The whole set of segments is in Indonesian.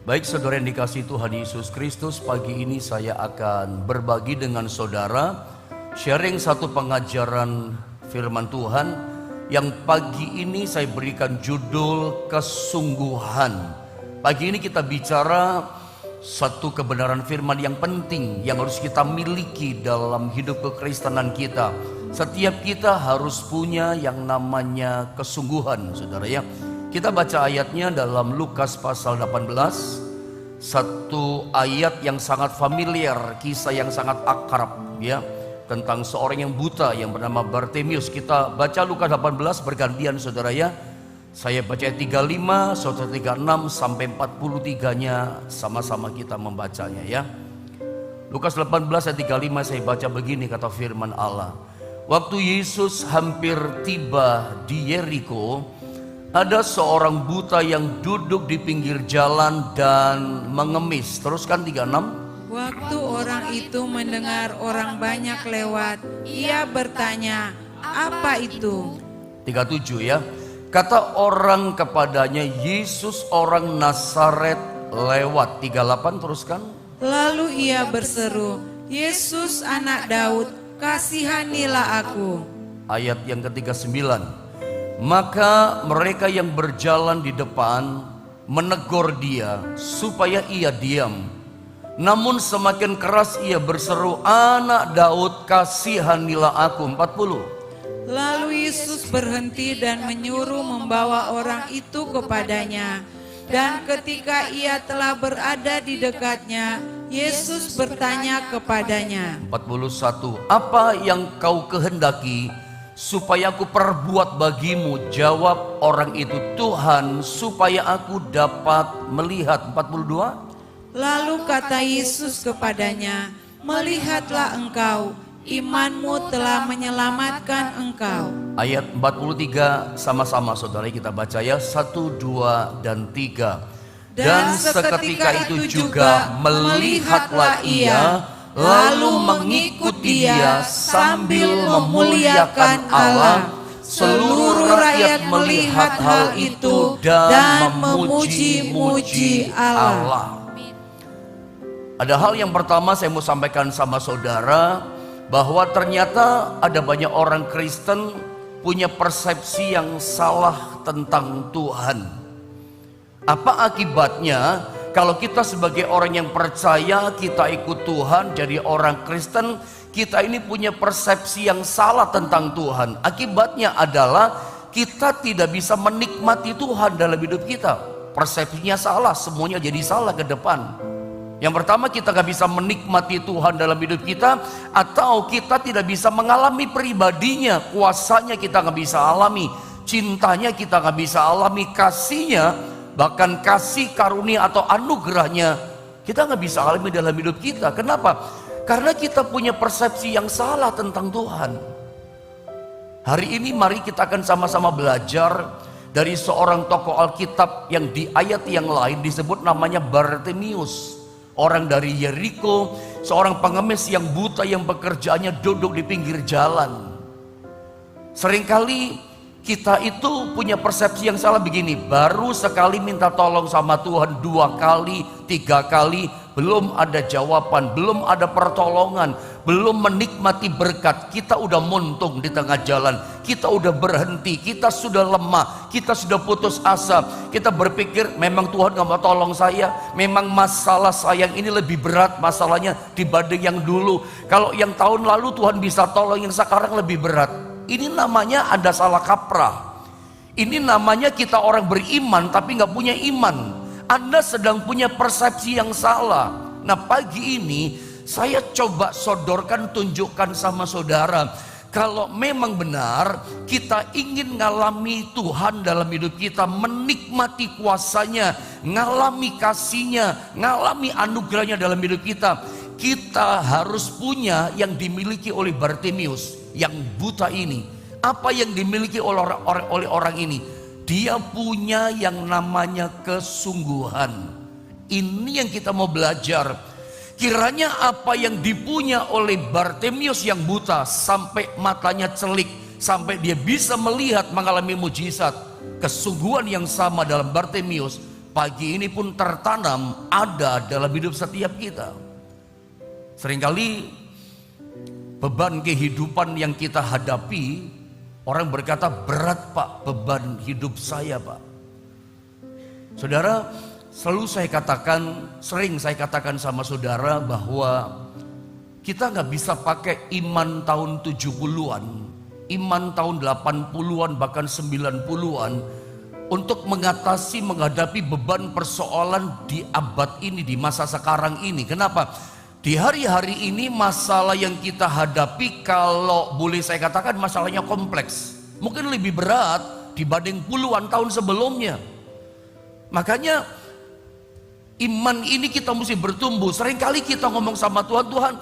Baik saudara yang dikasihi Tuhan Yesus Kristus, pagi ini saya akan berbagi dengan saudara sharing satu pengajaran firman Tuhan yang pagi ini saya berikan judul kesungguhan. Pagi ini kita bicara satu kebenaran firman yang penting yang harus kita miliki dalam hidup kekristenan kita. Setiap kita harus punya yang namanya kesungguhan, saudara ya. Kita baca ayatnya dalam Lukas pasal 18, satu ayat yang sangat familiar, kisah yang sangat akrab ya, tentang seorang yang buta yang bernama Bartimius. Kita baca Lukas 18 bergantian saudara ya. Saya baca ayat 35, saudara 36 sampai 43-nya sama-sama kita membacanya ya. Lukas 18 ayat 35 saya baca begini kata firman Allah. Waktu Yesus hampir tiba di Yeriko, ada seorang buta yang duduk di pinggir jalan dan mengemis. Teruskan 36. Waktu orang itu mendengar orang banyak lewat, ia bertanya, apa itu? 37 ya. Kata orang kepadanya, Yesus orang Nazaret lewat. 38 teruskan. Lalu ia berseru, Yesus anak Daud, kasihanilah aku. Ayat yang ke-39. Maka mereka yang berjalan di depan menegur dia supaya ia diam. Namun semakin keras ia berseru, anak Daud kasihanilah aku. 40. Lalu Yesus berhenti dan menyuruh membawa orang itu kepadanya. Dan ketika ia telah berada di dekatnya, Yesus bertanya kepadanya. 41. Apa yang kau kehendaki supaya aku perbuat bagimu? Jawab orang itu, Tuhan, supaya aku dapat melihat. 42. Lalu kata Yesus kepadanya, melihatlah engkau, imanmu telah menyelamatkan engkau. Ayat 43 sama-sama saudara kita baca ya, 1, 2, dan 3. Dan seketika itu juga melihatlah ia, lalu mengikuti dia sambil memuliakan Allah. Seluruh rakyat melihat hal itu dan memuji-muji Allah. Ada hal yang pertama saya mau sampaikan sama saudara, bahwa ternyata ada banyak orang Kristen punya persepsi yang salah tentang Tuhan. Apa akibatnya? Kalau kita sebagai orang yang percaya, kita ikut Tuhan, jadi orang Kristen, kita ini punya persepsi yang salah tentang Tuhan. Akibatnya adalah kita tidak bisa menikmati Tuhan dalam hidup kita. Persepsinya salah, semuanya jadi salah ke depan. Yang pertama, kita gak bisa menikmati Tuhan dalam hidup kita, atau kita tidak bisa mengalami pribadinya, kuasanya kita gak bisa alami, cintanya kita gak bisa alami, kasihnya, bahkan kasih karunia atau anugerahnya kita nggak bisa alami dalam hidup kita. Kenapa? Karena kita punya persepsi yang salah tentang Tuhan. Hari ini mari kita akan sama-sama belajar dari seorang tokoh Alkitab yang di ayat yang lain disebut namanya Bartimius, orang dari Yeriko, seorang pengemis yang buta yang pekerjaannya duduk di pinggir jalan. Seringkali kita itu punya persepsi yang salah begini, baru sekali minta tolong sama Tuhan, 2 kali, 3 kali, belum ada jawaban, belum ada pertolongan, belum menikmati berkat, kita udah muntung di tengah jalan, kita udah berhenti, kita sudah lemah, kita sudah putus asa, kita berpikir memang Tuhan gak mau tolong saya, memang masalah saya yang ini lebih berat masalahnya dibanding yang dulu, kalau yang tahun lalu Tuhan bisa tolong, yang sekarang lebih berat. Ini namanya Anda salah kaprah. Ini namanya kita orang beriman tapi nggak punya iman. Anda sedang punya persepsi yang salah. Nah pagi ini saya coba sodorkan, tunjukkan sama saudara, kalau memang benar kita ingin ngalami Tuhan dalam hidup kita, menikmati kuasanya, ngalami kasihnya, ngalami anugerahnya dalam hidup kita, kita harus punya yang dimiliki oleh Bartimius yang buta ini. Apa yang dimiliki oleh orang ini? Dia punya yang namanya kesungguhan. Ini yang kita mau belajar. Kiranya apa yang dipunya oleh Bartimius yang buta, sampai matanya celik, sampai dia bisa melihat, mengalami mujizat, kesungguhan yang sama dalam Bartimius pagi ini pun tertanam ada dalam hidup setiap kita. Seringkali beban kehidupan yang kita hadapi, orang berkata, berat Pak beban hidup saya Pak. Saudara, sering saya katakan sama saudara bahwa kita nggak bisa pakai iman tahun 70-an, iman tahun 80-an, bahkan 90-an untuk menghadapi beban persoalan di abad ini, di masa sekarang ini. Kenapa? Di hari-hari ini masalah yang kita hadapi, kalau boleh saya katakan, masalahnya kompleks. Mungkin lebih berat dibanding puluhan tahun sebelumnya. Makanya iman ini kita mesti bertumbuh. Seringkali kita ngomong sama Tuhan, Tuhan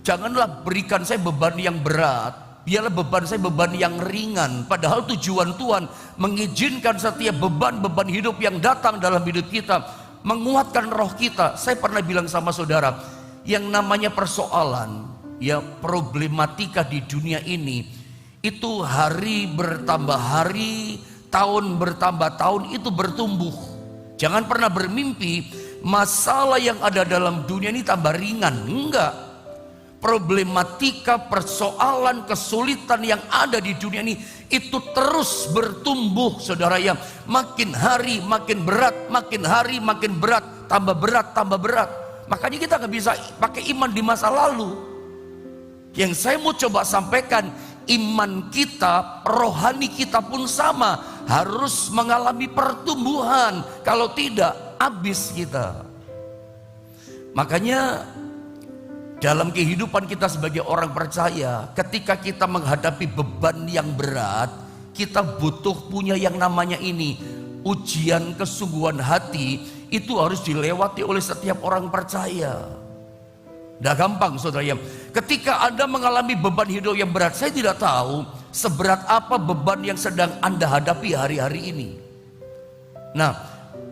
janganlah berikan saya beban yang berat, biarlah beban saya beban yang ringan. Padahal tujuan Tuhan mengizinkan setiap beban-beban hidup yang datang dalam hidup kita, menguatkan roh kita. Saya pernah bilang sama saudara, yang namanya persoalan, ya problematika di dunia ini, itu hari bertambah hari, tahun bertambah tahun, itu bertumbuh. Jangan pernah bermimpi masalah yang ada dalam dunia ini tambah ringan. Enggak. Problematika, persoalan, kesulitan yang ada di dunia ini itu terus bertumbuh, saudara, yang makin hari makin berat, makin hari makin berat, tambah berat, tambah berat. Makanya kita nggak bisa pakai iman di masa lalu. Yang saya mau coba sampaikan, iman kita, rohani kita pun sama, harus mengalami pertumbuhan. Kalau tidak, habis kita. Makanya dalam kehidupan kita sebagai orang percaya, ketika kita menghadapi beban yang berat, kita butuh punya yang namanya ini, ujian kesungguhan hati. Itu harus dilewati oleh setiap orang percaya. Tidak gampang, saudara. Ketika Anda mengalami beban hidup yang berat, saya tidak tahu seberat apa beban yang sedang Anda hadapi hari-hari ini. Nah,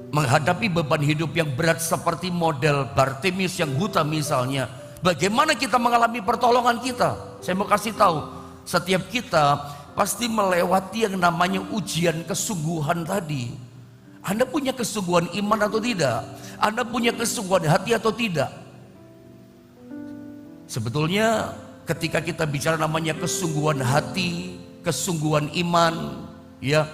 menghadapi beban hidup yang berat seperti model Bartimius yang buta misalnya, bagaimana kita mengalami pertolongan kita? Saya mau kasih tahu, setiap kita pasti melewati yang namanya ujian kesungguhan tadi. Anda punya kesungguhan iman atau tidak? Anda punya kesungguhan hati atau tidak? Sebetulnya ketika kita bicara namanya kesungguhan hati, kesungguhan iman, ya,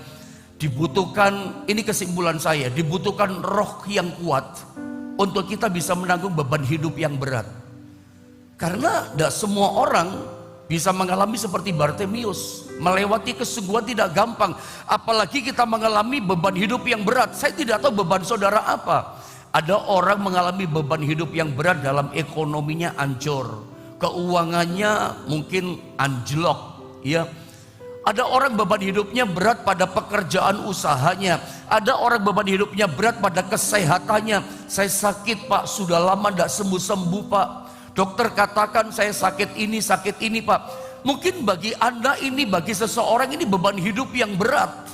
dibutuhkan, ini kesimpulan saya, dibutuhkan roh yang kuat untuk kita bisa menanggung beban hidup yang berat. Karena tidak semua orang bisa mengalami seperti Bartimius. Melewati kesungguhan tidak gampang, apalagi kita mengalami beban hidup yang berat. Saya tidak tahu beban saudara apa. Ada orang mengalami beban hidup yang berat dalam ekonominya hancur, keuangannya mungkin anjlok, ya. Ada orang beban hidupnya berat pada pekerjaan usahanya. Ada orang beban hidupnya berat pada kesehatannya. Saya sakit Pak, sudah lama tidak sembuh-sembuh Pak. Dokter katakan saya sakit ini Pak. Mungkin bagi Anda ini, bagi seseorang ini beban hidup yang berat.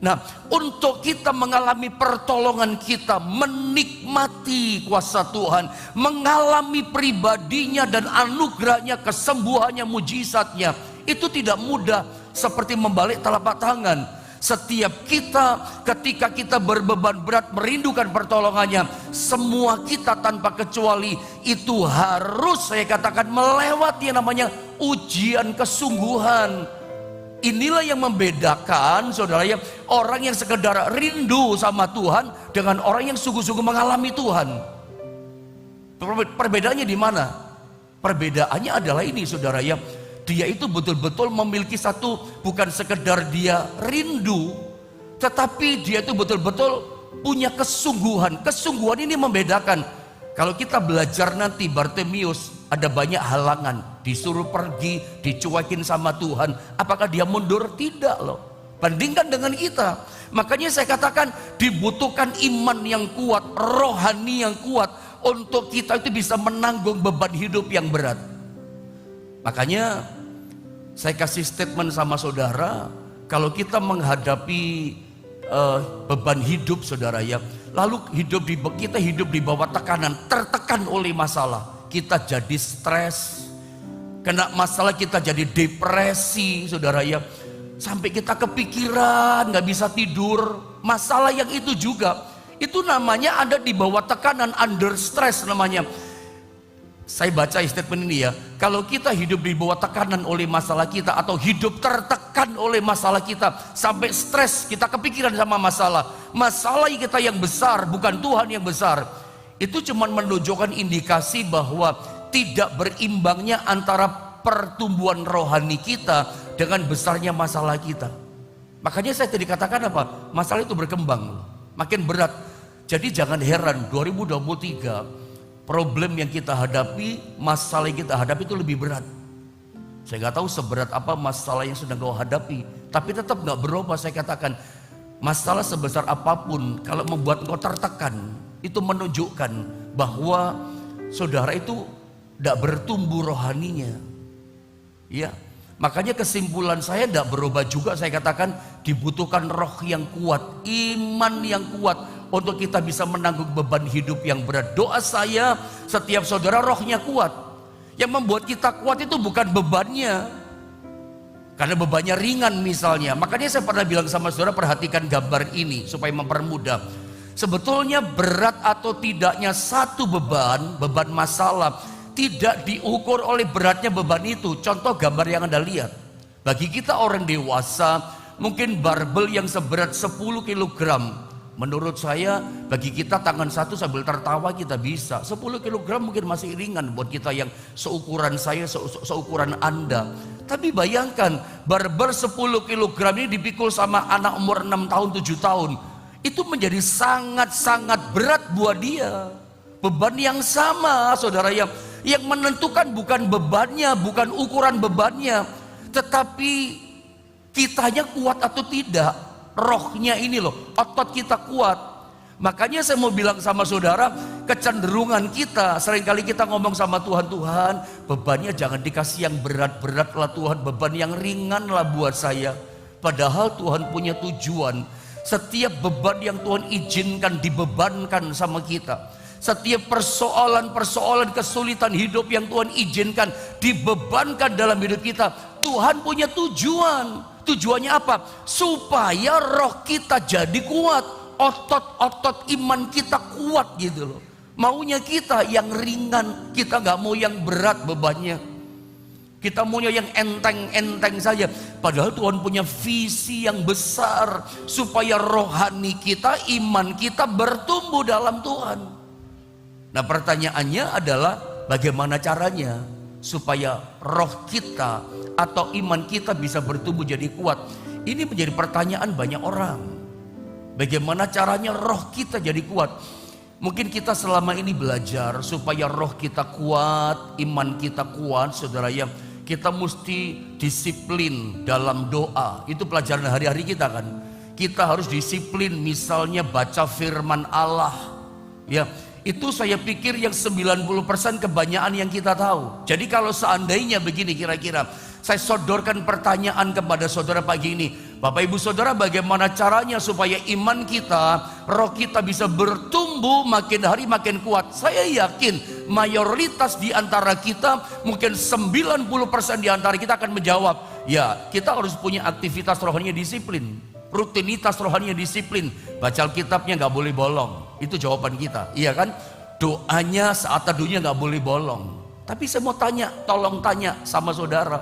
Nah, untuk kita mengalami pertolongan kita, menikmati kuasa Tuhan, mengalami pribadinya dan anugerahnya, kesembuhannya, mujizatnya, itu tidak mudah seperti membalik telapak tangan. Setiap kita ketika kita berbeban berat merindukan pertolongannya, semua kita tanpa kecuali itu harus, saya katakan, melewati yang namanya ujian kesungguhan. Inilah yang membedakan, saudara, ya, orang yang sekedar rindu sama Tuhan dengan orang yang sungguh-sungguh mengalami Tuhan. Perbedaannya di mana? Perbedaannya adalah ini, saudara, ya. Dia itu betul-betul memiliki satu, bukan sekedar dia rindu, tetapi dia itu betul-betul punya kesungguhan. Kesungguhan ini membedakan. Kalau kita belajar nanti Bartimius, ada banyak halangan, disuruh pergi, dicuekin sama Tuhan. Apakah dia mundur? Tidak loh. Bandingkan dengan kita. Makanya saya katakan dibutuhkan iman yang kuat, rohani yang kuat, untuk kita itu bisa menanggung beban hidup yang berat. Makanya saya kasih statement sama saudara, kalau kita menghadapi beban hidup, saudara, ya, lalu kita hidup di bawah tekanan, tertekan oleh masalah, kita jadi stres, kena masalah kita jadi depresi, saudara, ya, sampai kita kepikiran, nggak bisa tidur. Masalah yang itu juga Itu namanya ada di bawah tekanan, under stress namanya. Saya baca statement ini ya, kalau kita hidup di bawah tekanan oleh masalah kita, atau hidup tertekan oleh masalah kita, sampai stres, kita kepikiran sama masalah kita yang besar, bukan Tuhan yang besar, itu cuma menunjukkan indikasi bahwa tidak berimbangnya antara pertumbuhan rohani kita dengan besarnya masalah kita. Makanya saya tadi katakan apa? Masalah itu berkembang, makin berat. Jadi jangan heran 2023 problem yang kita hadapi, masalah yang kita hadapi itu lebih berat. Saya nggak tahu seberat apa masalah yang sedang kau hadapi, tapi tetap nggak berubah. Saya katakan, masalah sebesar apapun kalau membuat kau tertekan, itu menunjukkan bahwa saudara itu tidak bertumbuh rohaninya. Ya, makanya kesimpulan saya tidak berubah juga. Saya katakan dibutuhkan roh yang kuat, iman yang kuat, untuk kita bisa menanggung beban hidup yang berat. Doa saya setiap saudara rohnya kuat. Yang membuat kita kuat itu bukan bebannya, karena bebannya ringan misalnya. Makanya saya pernah bilang sama saudara, perhatikan gambar ini supaya mempermudah. Sebetulnya berat atau tidaknya satu beban masalah tidak diukur oleh beratnya beban itu. Contoh gambar yang Anda lihat. Bagi kita orang dewasa, mungkin barbel yang seberat 10 kg, menurut saya, bagi kita tangan satu sambil tertawa kita bisa. 10 kg mungkin masih ringan buat kita yang seukuran saya, seukuran Anda. Tapi bayangkan, barbel 10 kg ini dipikul sama anak umur 6 tahun, 7 tahun. Itu menjadi sangat-sangat berat buat dia. Beban yang sama, saudara, yang menentukan bukan bebannya, bukan ukuran bebannya, tetapi kitanya kuat atau tidak. Rohnya ini loh, otot kita kuat. Makanya saya mau bilang sama saudara, kecenderungan kita, seringkali kita ngomong sama Tuhan, Tuhan bebannya jangan dikasih yang berat-berat lah Tuhan, beban yang ringan lah buat saya. Padahal Tuhan punya tujuan. Setiap beban yang Tuhan izinkan dibebankan sama kita, setiap persoalan-persoalan kesulitan hidup yang Tuhan izinkan dibebankan dalam hidup kita, Tuhan punya tujuan. Tujuannya apa? Supaya roh kita jadi kuat, otot-otot iman kita kuat gitu loh. Maunya kita yang ringan, kita nggak mau yang berat bebannya. Kita maunya yang enteng-enteng saja. Padahal Tuhan punya visi yang besar supaya rohani kita, iman kita bertumbuh dalam Tuhan. Nah, pertanyaannya adalah bagaimana caranya supaya roh kita atau iman kita bisa bertumbuh jadi kuat. Ini menjadi pertanyaan banyak orang. Bagaimana caranya roh kita jadi kuat? Mungkin kita selama ini belajar supaya roh kita kuat, iman kita kuat, saudara, yang kita mesti disiplin dalam doa. Itu pelajaran hari-hari kita kan. Kita harus disiplin, misalnya baca firman Allah. Ya, itu saya pikir yang 90% kebanyakan yang kita tahu. Jadi kalau seandainya begini, kira-kira saya sodorkan pertanyaan kepada saudara pagi ini, Bapak Ibu Saudara, bagaimana caranya supaya iman kita, roh kita bisa bertumbuh makin hari makin kuat? Saya yakin mayoritas di antara kita, mungkin 90% di antara kita akan menjawab, ya kita harus punya aktivitas rohaninya disiplin, rutinitas rohaninya disiplin. Baca Alkitabnya nggak boleh bolong, itu jawaban kita, iya kan? Doanya, saat teduhnya nggak boleh bolong. Tapi saya mau tanya, tolong tanya sama saudara,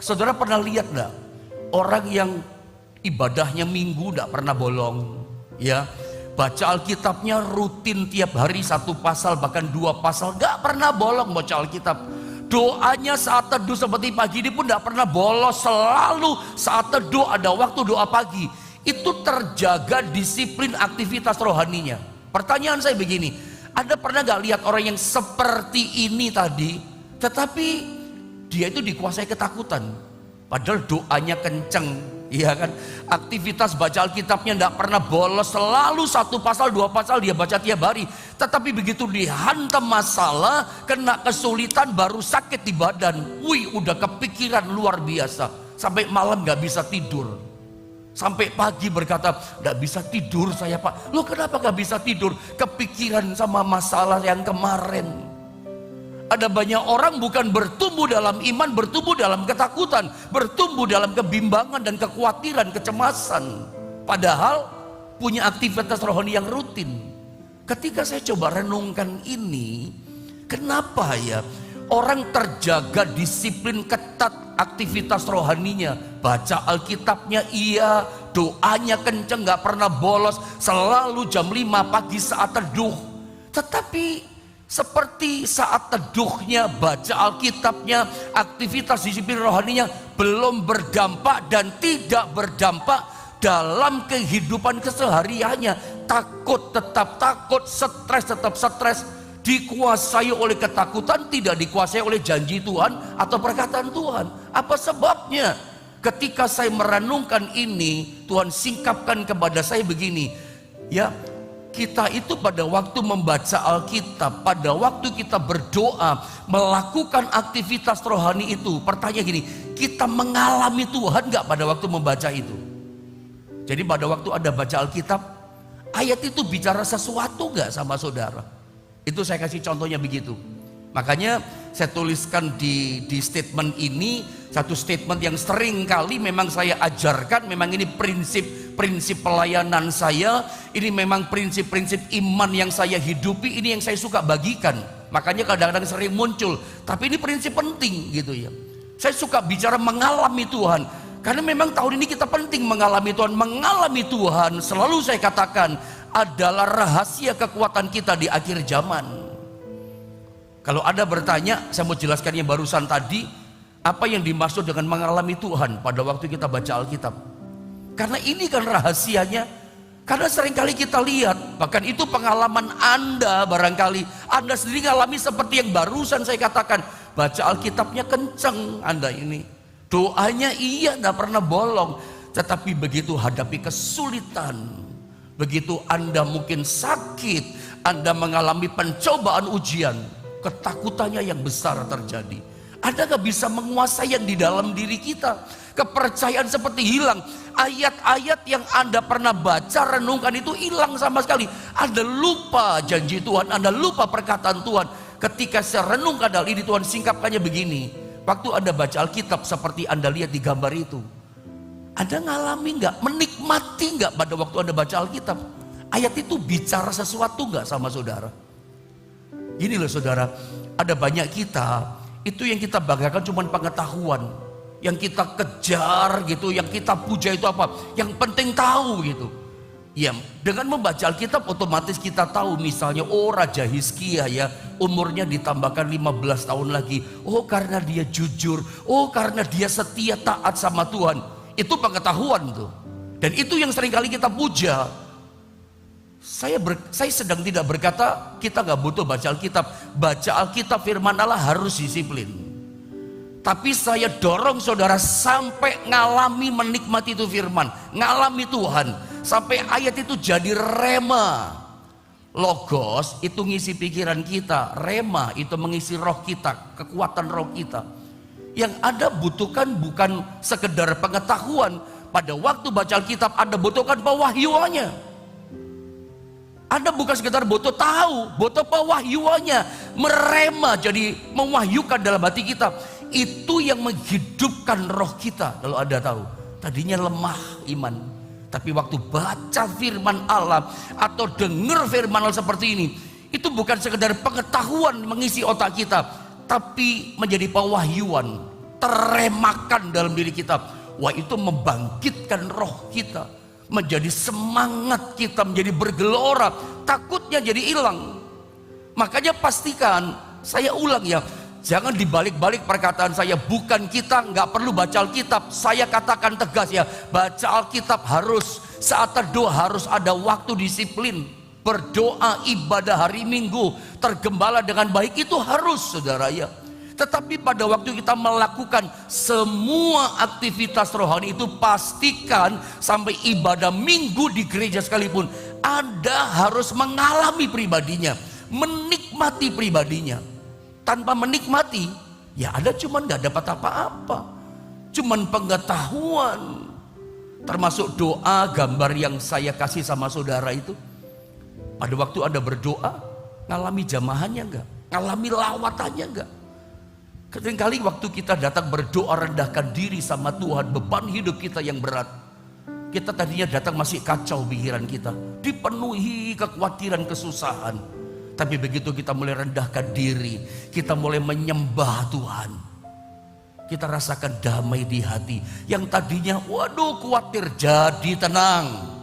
saudara pernah lihat nggak orang yang ibadahnya minggu nggak pernah bolong, ya, baca Alkitabnya rutin tiap hari 1 pasal bahkan 2 pasal, nggak pernah bolong baca Alkitab. Doanya saat teduh seperti pagi ini pun nggak pernah bolos, selalu saat teduh ada waktu doa pagi. Itu terjaga disiplin aktivitas rohaninya. Pertanyaan saya begini, Anda pernah nggak lihat orang yang seperti ini tadi, tetapi dia itu dikuasai ketakutan, padahal doanya kenceng, iya kan? Aktivitas baca Alkitabnya tidak pernah bolos, selalu 1 pasal 2 pasal dia baca tiap hari. Tetapi begitu dihantam masalah, kena kesulitan, baru sakit di badan, wih udah kepikiran luar biasa, sampai malam nggak bisa tidur, sampai pagi berkata, nggak bisa tidur saya Pak. Loh kenapa nggak bisa tidur? Kepikiran sama masalah yang kemarin. Ada banyak orang bukan bertumbuh dalam iman, bertumbuh dalam ketakutan, bertumbuh dalam kebimbangan dan kekhawatiran, kecemasan. Padahal punya aktivitas rohani yang rutin. Ketika saya coba renungkan ini, kenapa ya orang terjaga disiplin ketat aktivitas rohaninya, baca Alkitabnya iya, doanya kenceng, gak pernah bolos, selalu jam 5 pagi saat teduh. Tetapi seperti saat teduhnya, baca Alkitabnya, aktivitas disiplin rohaninya belum berdampak dan tidak berdampak dalam kehidupan kesehariannya. Takut tetap takut, stres tetap stres, dikuasai oleh ketakutan, tidak dikuasai oleh janji Tuhan atau perkataan Tuhan. Apa sebabnya? Ketika saya merenungkan ini, Tuhan singkapkan kepada saya begini, ya, kita itu pada waktu membaca Alkitab, pada waktu kita berdoa, melakukan aktivitas rohani itu, pertanyaan gini, kita mengalami Tuhan gak pada waktu membaca itu? Jadi pada waktu Anda baca Alkitab, ayat itu bicara sesuatu gak sama saudara? Itu saya kasih contohnya begitu. Makanya saya tuliskan di statement ini, satu statement yang sering kali memang saya ajarkan, memang ini prinsip pelayanan saya, ini memang prinsip-prinsip iman yang saya hidupi, ini yang saya suka bagikan. Makanya kadang-kadang sering muncul, tapi ini prinsip penting gitu ya. Saya suka bicara mengalami Tuhan, karena memang tahun ini kita penting mengalami Tuhan. Mengalami Tuhan, selalu saya katakan, adalah rahasia kekuatan kita di akhir zaman. Kalau Anda bertanya, saya mau jelaskan yang barusan tadi, apa yang dimaksud dengan mengalami Tuhan pada waktu kita baca Alkitab. Karena ini kan rahasianya. Karena seringkali kita lihat, bahkan itu pengalaman Anda barangkali, Anda sendiri ngalami seperti yang barusan saya katakan. Baca Alkitabnya kenceng Anda ini, doanya iya, tidak pernah bolong. Tetapi begitu hadapi kesulitan, begitu Anda mungkin sakit, Anda mengalami pencobaan ujian, ketakutannya yang besar terjadi. Anda gak bisa menguasai yang di dalam diri kita. Kepercayaan seperti hilang. Ayat-ayat yang Anda pernah baca, renungkan itu hilang sama sekali. Anda lupa janji Tuhan, Anda lupa perkataan Tuhan. Ketika saya renungkan hal ini, Tuhan singkapkannya begini. Waktu Anda baca Alkitab seperti Anda lihat di gambar itu, Anda ngalami gak, menikmati gak pada waktu Anda baca Alkitab? Ayat itu bicara sesuatu gak sama saudara? Gini loh saudara, ada banyak kita, itu yang kita banggakan cuma pengetahuan, yang kita kejar gitu, yang kita puja itu apa? Yang penting tahu gitu. Ya, dengan membaca Alkitab otomatis kita tahu, misalnya Raja Hizkia ya, umurnya ditambahkan 15 tahun lagi. Oh karena dia jujur, oh karena dia setia taat sama Tuhan. Itu pengetahuan tuh. Dan itu yang seringkali kita puja. Saya sedang tidak berkata kita gak butuh baca Alkitab. Baca Alkitab firman Allah harus disiplin. Tapi saya dorong saudara sampai ngalami menikmati itu firman, ngalami Tuhan, sampai ayat itu jadi rema. Logos itu ngisi pikiran kita, rema itu mengisi roh kita, kekuatan roh kita. Yang Anda butuhkan bukan sekedar pengetahuan. Pada waktu baca Alkitab Anda butuhkan pewahyuannya. Anda bukan sekedar butuh tahu, butuh pewahyuannya, merema, jadi mewahyukan dalam hati kita. Itu yang menghidupkan roh kita. Kalau Anda tahu, tadinya lemah iman, tapi waktu baca firman Allah atau dengar firman Allah seperti ini, itu bukan sekedar pengetahuan mengisi otak kita, tapi menjadi pewahyuan, teremakan dalam diri kita. Wah, itu membangkitkan roh kita, menjadi semangat kita, menjadi bergelora, takutnya jadi hilang. Makanya pastikan, saya ulang ya, jangan dibalik-balik perkataan saya, bukan kita nggak perlu baca Alkitab. Saya katakan tegas ya, baca Alkitab harus, saat teduh harus ada waktu disiplin, berdoa, ibadah hari Minggu, tergembala dengan baik, itu harus saudara ya. Tetapi pada waktu kita melakukan semua aktivitas rohani itu, pastikan sampai ibadah Minggu di gereja sekalipun, Anda harus mengalami pribadinya, menikmati pribadinya. Tanpa menikmati, ya Anda cuman gak dapat apa-apa, cuman pengetahuan. Termasuk doa, gambar yang saya kasih sama saudara itu. Pada waktu Anda berdoa, ngalami jamahannya enggak? Ngalami lawatannya enggak? Seringkali waktu kita datang berdoa, rendahkan diri sama Tuhan, beban hidup kita yang berat, Kita tadinya datang masih kacau pikiran kita, dipenuhi kekhawatiran, kesusahan. Tapi begitu kita mulai rendahkan diri, kita mulai menyembah Tuhan, kita rasakan damai di hati. Yang tadinya waduh khawatir jadi tenang.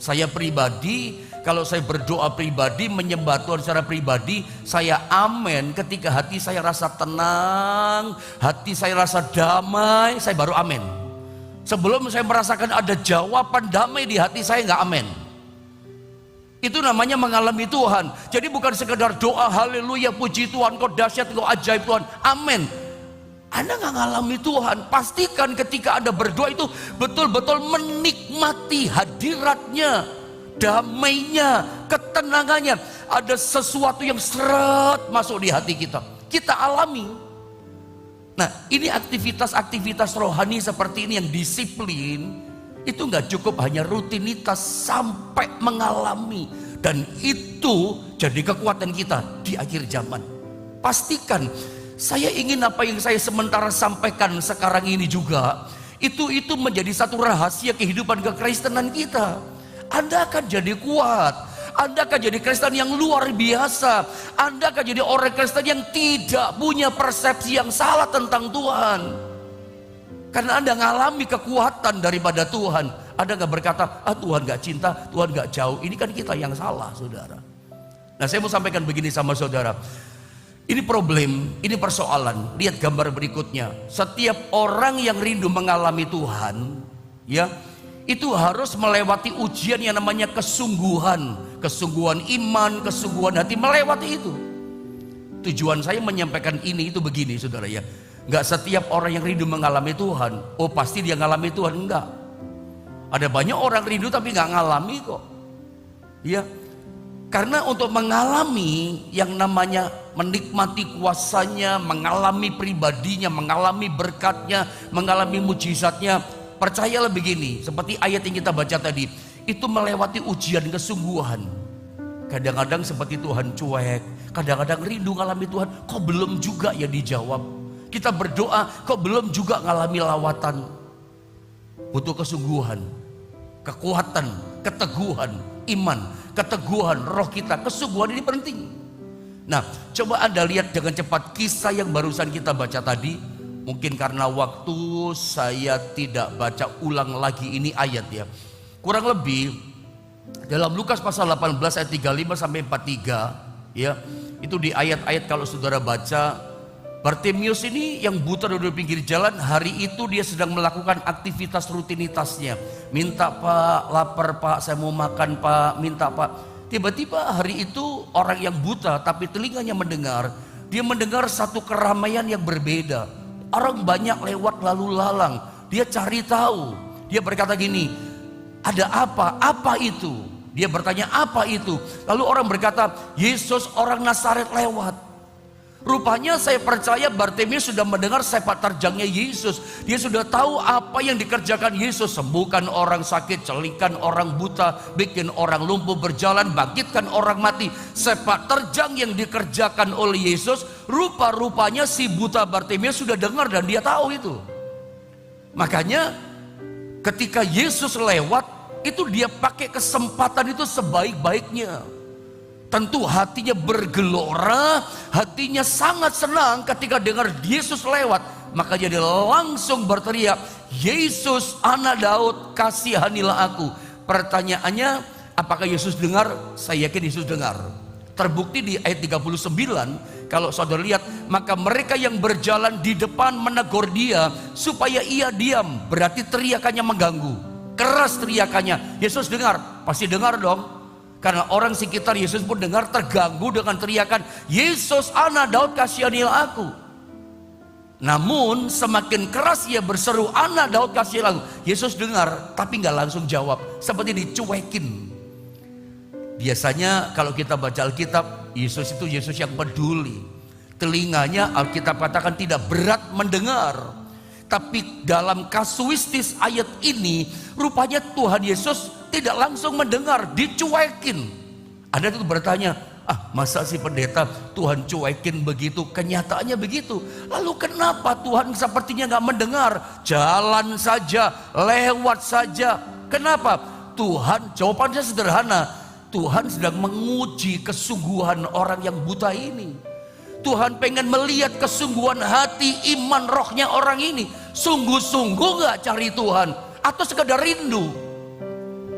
Saya pribadi, kalau saya berdoa pribadi, menyembah Tuhan secara pribadi, saya amin ketika hati saya rasa tenang, hati saya rasa damai, saya baru amin. Sebelum saya merasakan ada jawaban damai di hati saya, nggak amin. Itu namanya mengalami Tuhan. Jadi bukan sekedar doa haleluya puji Tuhan, kau dahsyat, kau ajaib Tuhan, amin. Anda nggak ngalami Tuhan. Pastikan ketika Anda berdoa itu betul-betul menikmati hadiratnya, damainya, ketenangannya. Ada sesuatu yang seret masuk di hati kita, kita alami. Nah, ini aktivitas-aktivitas rohani seperti ini yang disiplin, itu nggak cukup hanya rutinitas, sampai mengalami. Dan itu jadi kekuatan kita di akhir zaman. Pastikan, saya ingin apa yang saya sementara sampaikan sekarang ini juga, itu menjadi satu rahasia kehidupan kekristenan kita. Anda akan jadi kuat, Anda akan jadi Kristen yang luar biasa. Anda akan jadi orang Kristen yang tidak punya persepsi yang salah tentang Tuhan. Karena Anda ngalami kekuatan daripada Tuhan. Anda gak berkata, Tuhan gak cinta, Tuhan gak jauh. Ini kan kita yang salah, saudara. Nah, saya mau sampaikan begini sama saudara. Ini problem, ini persoalan. Lihat gambar berikutnya. Setiap orang yang rindu mengalami Tuhan, ya, itu harus melewati ujian yang namanya kesungguhan. Kesungguhan iman, kesungguhan hati, melewati itu. Tujuan saya menyampaikan ini itu begini, saudara ya. Enggak setiap orang yang rindu mengalami Tuhan, oh pasti dia mengalami Tuhan, enggak. Ada banyak orang rindu tapi enggak ngalami kok. Ya. Karena untuk mengalami yang namanya menikmati kuasanya, mengalami pribadinya, mengalami berkatnya, mengalami mujizatnya, percayalah begini, seperti ayat yang kita baca tadi, itu melewati ujian kesungguhan. Kadang-kadang seperti Tuhan cuek, kadang-kadang rindu ngalami Tuhan, kok belum juga ya dijawab. Kita berdoa, kok belum juga ngalami lawatan. Butuh kesungguhan, kekuatan, keteguhan, iman, keteguhan roh kita, kesungguhan ini penting. Nah, coba Anda lihat dengan cepat kisah yang barusan kita baca tadi. Mungkin karena waktu saya tidak baca ulang lagi ini ayat ya. Kurang lebih dalam Lukas pasal 18 ayat 35 sampai 43 ya. Itu di ayat-ayat kalau saudara baca, Bartimeus ini yang buta duduk di pinggir jalan, hari itu dia sedang melakukan aktivitas rutinitasnya. Minta Pak, lapar Pak, saya mau makan Pak, minta Pak. Tiba-tiba hari itu orang yang buta tapi telinganya mendengar, dia mendengar satu keramaian yang berbeda. Orang banyak lewat lalu lalang, dia cari tahu. Dia berkata gini, ada apa? Apa itu? Dia bertanya apa itu? Lalu orang berkata, Yesus orang Nazaret lewat. Rupanya saya percaya Bartimeus sudah mendengar sepak terjangnya Yesus. Dia sudah tahu apa yang dikerjakan Yesus. Sembuhkan orang sakit, celikan orang buta, bikin orang lumpuh berjalan, bangkitkan orang mati. Sepak terjang yang dikerjakan oleh Yesus, rupa-rupanya si buta Bartimeus sudah dengar dan dia tahu itu. Makanya ketika Yesus lewat, itu dia pakai kesempatan itu sebaik-baiknya. Tentu hatinya bergelora, hatinya sangat senang ketika dengar Yesus lewat. Makanya dia langsung berteriak, Yesus anak Daud, kasihanilah aku. Pertanyaannya, apakah Yesus dengar? Saya yakin Yesus dengar. Terbukti di ayat 39, kalau saudara lihat, maka mereka yang berjalan di depan menegur dia supaya ia diam. Berarti teriakannya mengganggu, keras teriakannya. Yesus dengar, pasti dengar dong. Karena orang sekitar Yesus pun dengar, terganggu dengan teriakan, Yesus anak Daud kasihanilah aku. Namun semakin keras ia berseru, anak Daud kasihanilah aku. Yesus dengar tapi nggak langsung jawab, seperti dicuekin. Biasanya kalau kita baca Alkitab, Yesus itu Yesus yang peduli. Telinganya Alkitab katakan tidak berat mendengar. Tapi dalam kasuistis ayat ini, rupanya Tuhan Yesus tidak langsung mendengar, dicuekin. Anda tuh bertanya, masa sih pendeta Tuhan cuekin begitu? Kenyataannya begitu. Lalu kenapa Tuhan sepertinya gak mendengar? Jalan saja, lewat saja. Kenapa? Tuhan, jawabannya sederhana. Tuhan sedang menguji kesungguhan orang yang buta ini. Tuhan pengen melihat kesungguhan hati, iman, rohnya orang ini. Sungguh-sungguh gak cari Tuhan? Atau sekedar rindu?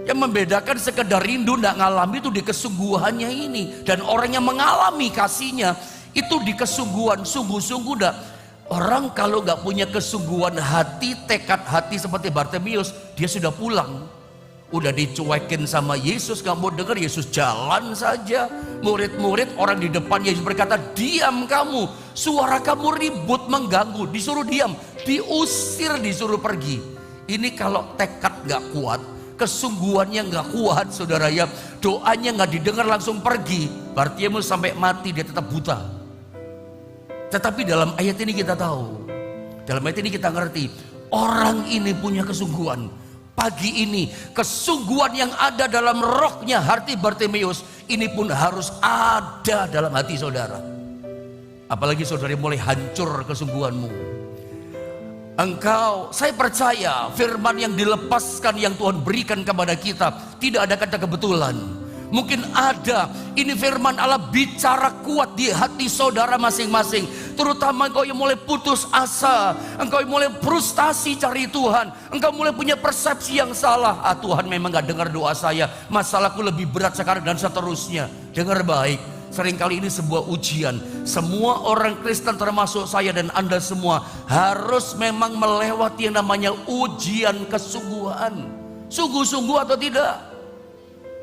Yang membedakan sekedar rindu gak ngalami itu di kesungguhannya ini. Dan orang yang mengalami kasihnya itu di kesungguhan, sungguh-sungguh gak. Orang kalau gak punya kesungguhan hati, tekad hati seperti Bartimeus, dia sudah pulang. Udah dicuekin sama Yesus, gak mau dengar, Yesus jalan saja. Murid-murid orang di depan Yesus berkata, diam kamu, suara kamu ribut mengganggu, disuruh diam, diusir, disuruh pergi. Ini kalau tekad gak kuat, kesungguhannya gak kuat, saudara ya, doanya gak didengar langsung pergi. Bartimeus sampai mati dia tetap buta. Tetapi dalam ayat ini kita tahu, dalam ayat ini kita ngerti, orang ini punya kesungguhan. Pagi ini kesungguhan yang ada dalam rohnya hati Bartimeus ini pun harus ada dalam hati saudara. Apalagi saudara mulai hancur kesungguhanmu. Engkau, saya percaya firman yang dilepaskan yang Tuhan berikan kepada kita tidak ada kata kebetulan. Mungkin ada, ini firman Allah bicara kuat di hati saudara masing-masing. Terutama engkau yang mulai putus asa, engkau yang mulai frustasi cari Tuhan, engkau mulai punya persepsi yang salah. Tuhan memang gak dengar doa saya, masalahku lebih berat sekarang dan seterusnya. Dengar baik, seringkali ini sebuah ujian. Semua orang Kristen termasuk saya dan Anda semua harus memang melewati yang namanya ujian kesungguhan. Sungguh-sungguh atau tidak?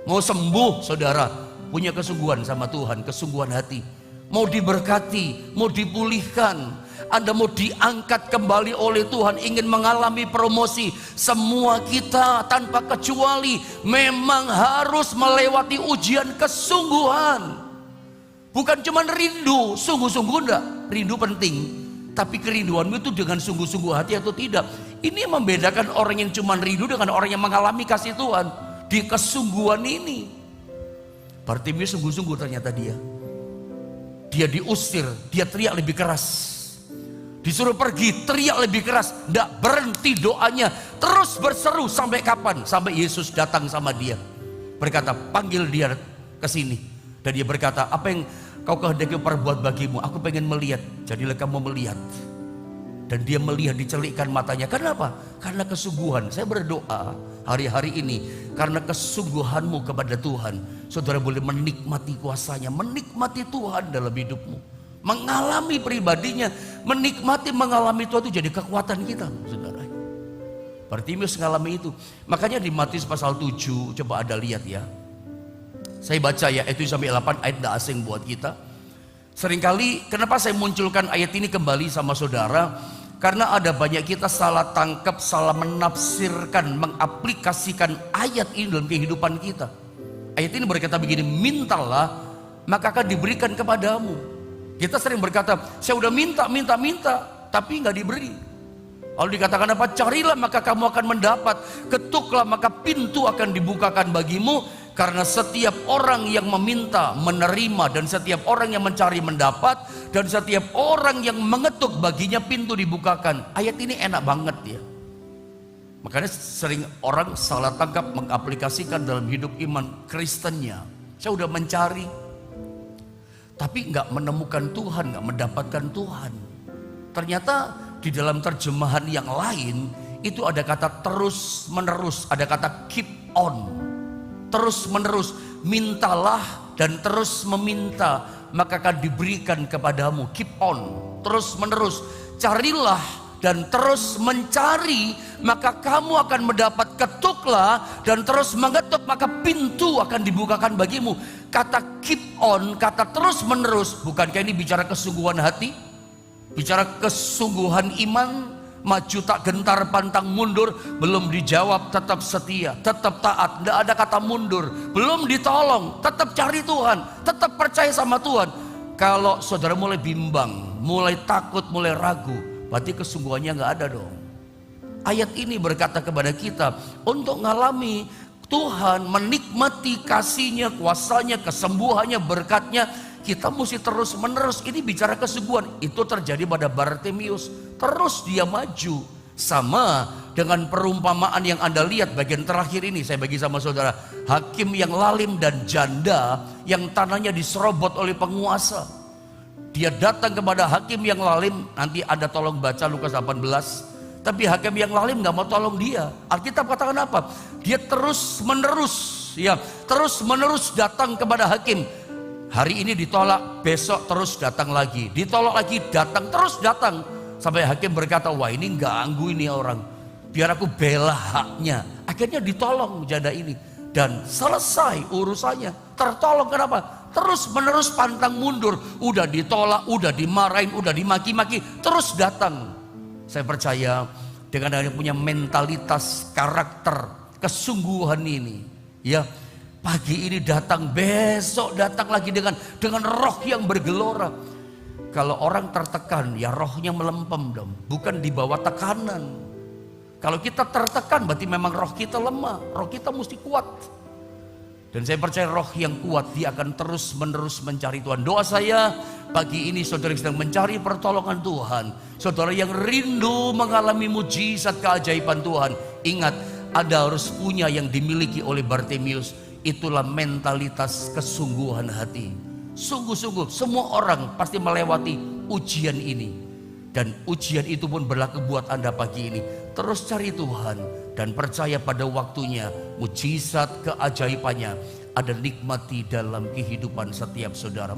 Mau sembuh saudara, punya kesungguhan sama Tuhan, kesungguhan hati. Mau diberkati, mau dipulihkan, Anda mau diangkat kembali oleh Tuhan, ingin mengalami promosi. Semua kita tanpa kecuali memang harus melewati ujian kesungguhan. Bukan cuma rindu, sungguh-sungguh enggak. Rindu penting, tapi kerinduanmu itu dengan sungguh-sungguh hati atau tidak. Ini yang membedakan orang yang cuma rindu dengan orang yang mengalami kasih Tuhan. Di kesungguhan ini Bartimeus sungguh-sungguh ternyata dia diusir, dia teriak lebih keras, disuruh pergi, teriak lebih keras, tidak berhenti doanya, terus berseru. Sampai kapan? Sampai Yesus datang sama dia, berkata, panggil dia ke sini. Dan dia berkata, apa yang kau kehendaki perbuat bagimu? Aku pengen melihat. Jadilah kamu melihat. Dan dia melihat, dicelikkan matanya. Kenapa? Karena kesungguhan. Saya berdoa hari-hari ini, karena kesungguhanmu kepada Tuhan, saudara boleh menikmati kuasanya, menikmati Tuhan dalam hidupmu, mengalami pribadinya, menikmati mengalami Tuhan itu jadi kekuatan kita, saudara. Bartimeus mengalami itu. Makanya di Matius pasal 7, coba Anda lihat ya. Saya baca ya, itu sampai 8 ayat tidak asing buat kita. Seringkali kenapa saya munculkan ayat ini kembali sama saudara? Karena ada banyak kita salah tangkap, salah menafsirkan, mengaplikasikan ayat ini dalam kehidupan kita. Ayat ini berkata begini, mintalah maka akan diberikan kepadamu. Kita sering berkata, saya udah minta, tapi nggak diberi. Lalu dikatakan apa? Carilah maka kamu akan mendapat, ketuklah maka pintu akan dibukakan bagimu. Karena setiap orang yang meminta menerima, dan setiap orang yang mencari mendapat, dan setiap orang yang mengetuk baginya pintu dibukakan. Ayat ini enak banget ya. Makanya sering orang salah tangkap mengaplikasikan dalam hidup iman Kristennya. Saya udah mencari, tapi nggak menemukan Tuhan, nggak mendapatkan Tuhan. Ternyata di dalam terjemahan yang lain itu ada kata terus menerus, ada kata keep on. Terus menerus, mintalah dan terus meminta maka akan diberikan kepadamu. Keep on, terus menerus, carilah dan terus mencari maka kamu akan mendapat. Ketuklah dan terus mengetuk maka pintu akan dibukakan bagimu. Kata keep on, kata terus menerus, bukankah ini bicara kesungguhan hati, bicara kesungguhan iman? Maju tak gentar pantang mundur, belum dijawab tetap setia, tetap taat, tidak ada kata mundur. Belum ditolong, tetap cari Tuhan, tetap percaya sama Tuhan. Kalau saudara mulai bimbang, mulai takut, mulai ragu, berarti kesungguhannya nggak ada dong. Ayat ini berkata kepada kita untuk mengalami Tuhan, menikmati kasih-Nya, kuasanya, kesembuhannya, berkatnya, kita mesti terus menerus. Ini bicara kesungguhan. Itu terjadi pada Bartimeus. Terus dia maju Sama dengan perumpamaan yang Anda lihat bagian terakhir ini, saya bagi sama saudara. Hakim yang lalim dan janda yang tanahnya diserobot oleh penguasa. Dia datang kepada hakim yang lalim. Nanti Anda tolong baca Lukas 18. Tapi hakim yang lalim gak mau tolong dia. Alkitab katakan apa? Dia terus menerus datang kepada hakim. Hari ini ditolak, besok terus datang lagi. Ditolak lagi, datang, terus datang. Sampai hakim berkata, wah ini ganggu ini orang. Biar aku bela haknya. Akhirnya ditolong janda ini. Dan selesai urusannya. Tertolong, kenapa? Terus menerus pantang mundur. Udah ditolak, udah dimarahin, udah dimaki-maki. Terus datang. Saya percaya dengan adanya punya mentalitas, karakter, kesungguhan ini. Ya, pagi ini datang, besok datang lagi dengan roh yang bergelora. Kalau orang tertekan, ya rohnya melempem dong, bukan di bawah tekanan. Kalau kita tertekan, berarti memang roh kita lemah, roh kita mesti kuat. Dan saya percaya roh yang kuat, dia akan terus menerus mencari Tuhan. Doa saya pagi ini, saudara yang sedang mencari pertolongan Tuhan, saudara yang rindu mengalami mujizat keajaiban Tuhan, ingat, Anda harus punya yang dimiliki oleh Bartimius. Itulah mentalitas kesungguhan hati. Sungguh-sungguh semua orang pasti melewati ujian ini. Dan ujian itu pun berlaku buat Anda pagi ini. Terus cari Tuhan dan percaya pada waktunya mujizat keajaibannya ada nikmati dalam kehidupan setiap saudara.